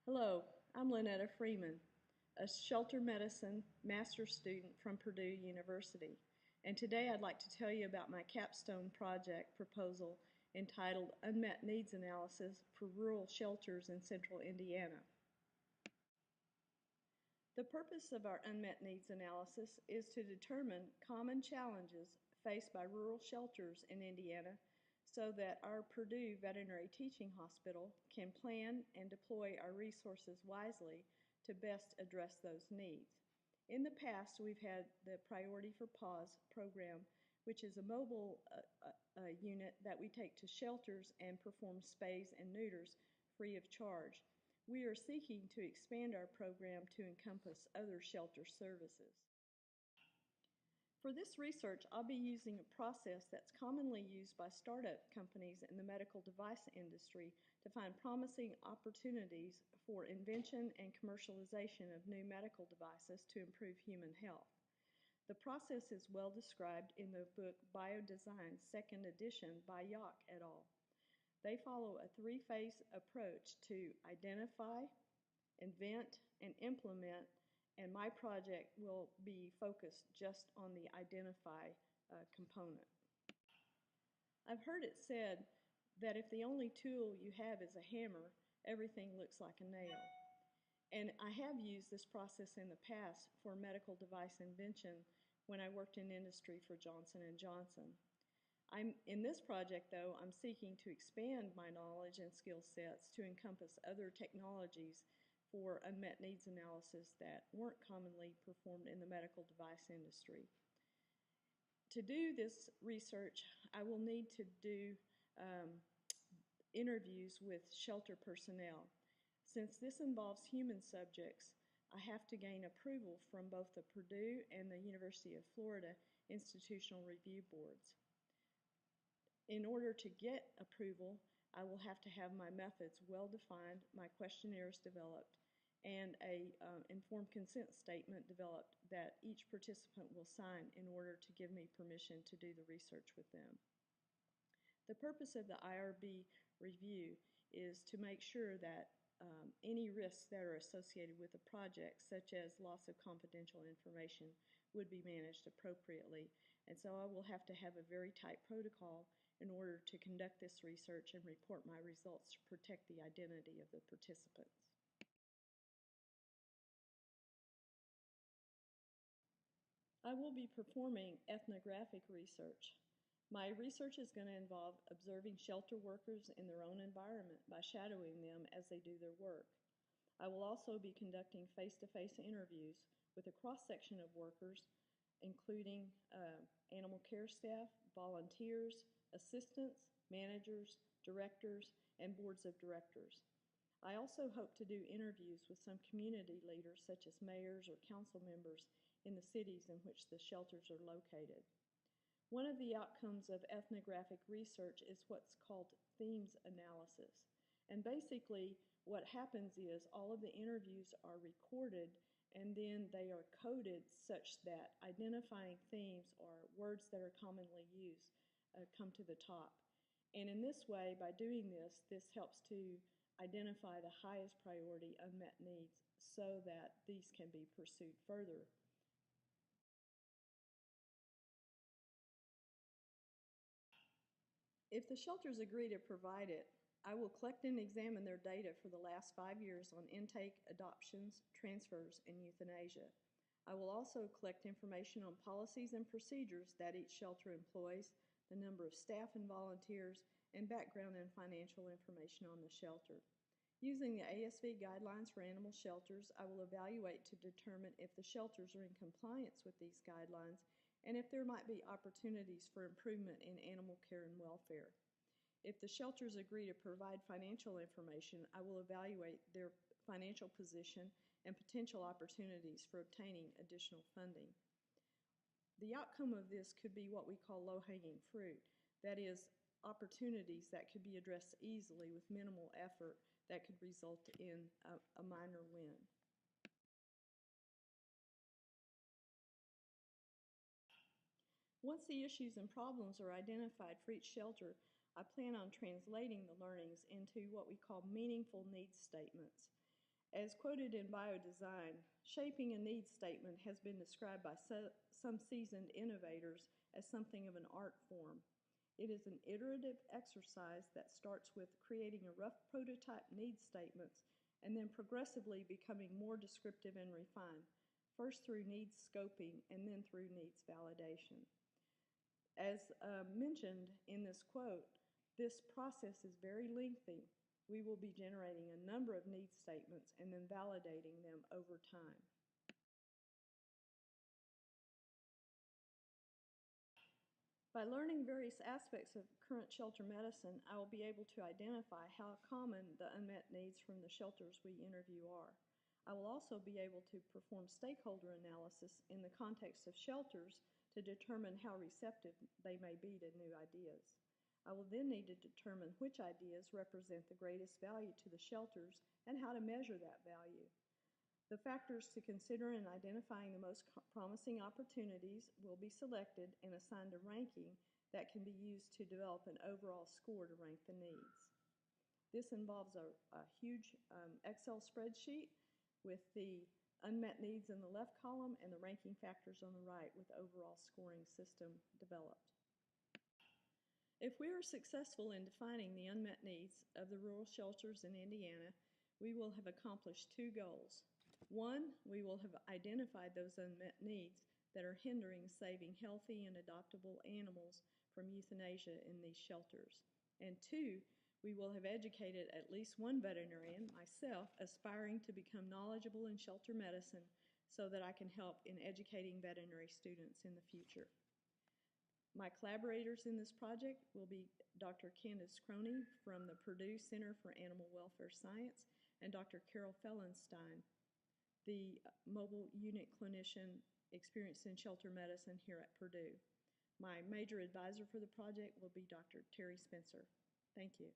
Hello, I'm Lynetta Freeman, a shelter medicine master's student from Purdue University, and today I'd like to tell you about my capstone project proposal entitled Unmet Needs Analysis for Rural Shelters in Central Indiana. The purpose of our unmet needs analysis is to determine common challenges faced by rural shelters in Indiana so that our Purdue Veterinary Teaching Hospital can plan and deploy our resources wisely to best address those needs. In the past, we've had the Priority for Paws program, which is a mobile unit that we take to shelters and perform spays and neuters free of charge. We are seeking to expand our program to encompass other shelter services. For this research, I'll be using a process that's commonly used by startup companies in the medical device industry to find promising opportunities for invention and commercialization of new medical devices to improve human health. The process is well described in the book Biodesign, second edition by Yock et al. They follow a three-phase approach to identify, invent, and implement, and my project will be focused just on the identify component. I've heard it said that if the only tool you have is a hammer, everything looks like a nail. And I have used this process in the past for medical device invention when I worked in industry for Johnson & Johnson. In this project, though, I'm seeking to expand my knowledge and skill sets to encompass other technologies for unmet needs analysis that weren't commonly performed in the medical device industry. To do this research, I will need to do interviews with shelter personnel. Since this involves human subjects, I have to gain approval from both the Purdue and the University of Florida institutional review boards. In order to get approval, I will have to have my methods well defined, my questionnaires developed, and an informed consent statement developed that each participant will sign in order to give me permission to do the research with them. The purpose of the IRB review is to make sure that any risks that are associated with the project, such as loss of confidential information, would be managed appropriately. And so I will have to have a very tight protocol in order to conduct this research and report my results to protect the identity of the participants. I will be performing ethnographic research. My research is going to involve observing shelter workers in their own environment by shadowing them as they do their work. I will also be conducting face-to-face interviews with a cross-section of workers, including animal care staff, volunteers, assistants, managers, directors, and boards of directors. I also hope to do interviews with some community leaders, such as mayors or council members in the cities in which the shelters are located. One of the outcomes of ethnographic research is what's called themes analysis. And basically, what happens is all of the interviews are recorded and then they are coded such that identifying themes or words that are commonly used come to the top. And in this way, by doing this, this helps to identify the highest priority unmet needs so that these can be pursued further. If the shelters agree to provide it, I will collect and examine their data for the last 5 years on intake, adoptions, transfers, and euthanasia. I will also collect information on policies and procedures that each shelter employs, the number of staff and volunteers, and background and financial information on the shelter. Using the ASV guidelines for animal shelters, I will evaluate to determine if the shelters are in compliance with these guidelines and if there might be opportunities for improvement in animal care and welfare. If the shelters agree to provide financial information, I will evaluate their financial position and potential opportunities for obtaining additional funding. The outcome of this could be what we call low-hanging fruit, that is, opportunities that could be addressed easily with minimal effort that could result in a minor win. Once the issues and problems are identified for each shelter, I plan on translating the learnings into what we call meaningful needs statements. As quoted in Biodesign, shaping a needs statement has been described by some seasoned innovators as something of an art form. It is an iterative exercise that starts with creating a rough prototype needs statements and then progressively becoming more descriptive and refined, first through needs scoping and then through needs validation. As mentioned in this quote, this process is very lengthy. We will be generating a number of needs statements and then validating them over time. By learning various aspects of current shelter medicine, I will be able to identify how common the unmet needs from the shelters we interview are. I will also be able to perform stakeholder analysis in the context of shelters to determine how receptive they may be to new ideas. I will then need to determine which ideas represent the greatest value to the shelters and how to measure that value. The factors to consider in identifying the most promising opportunities will be selected and assigned a ranking that can be used to develop an overall score to rank the needs. This involves a huge Excel spreadsheet with the unmet needs in the left column and the ranking factors on the right with the overall scoring system developed. If we are successful in defining the unmet needs of the rural shelters in Indiana, we will have accomplished two goals. One, we will have identified those unmet needs that are hindering saving healthy and adoptable animals from euthanasia in these shelters. And two, we will have educated at least one veterinarian, myself, aspiring to become knowledgeable in shelter medicine so that I can help in educating veterinary students in the future. My collaborators in this project will be Dr. Candace Croney from the Purdue Center for Animal Welfare Science and Dr. Carol Fellenstein, the mobile unit clinician experienced in shelter medicine here at Purdue. My major advisor for the project will be Dr. Terry Spencer. Thank you.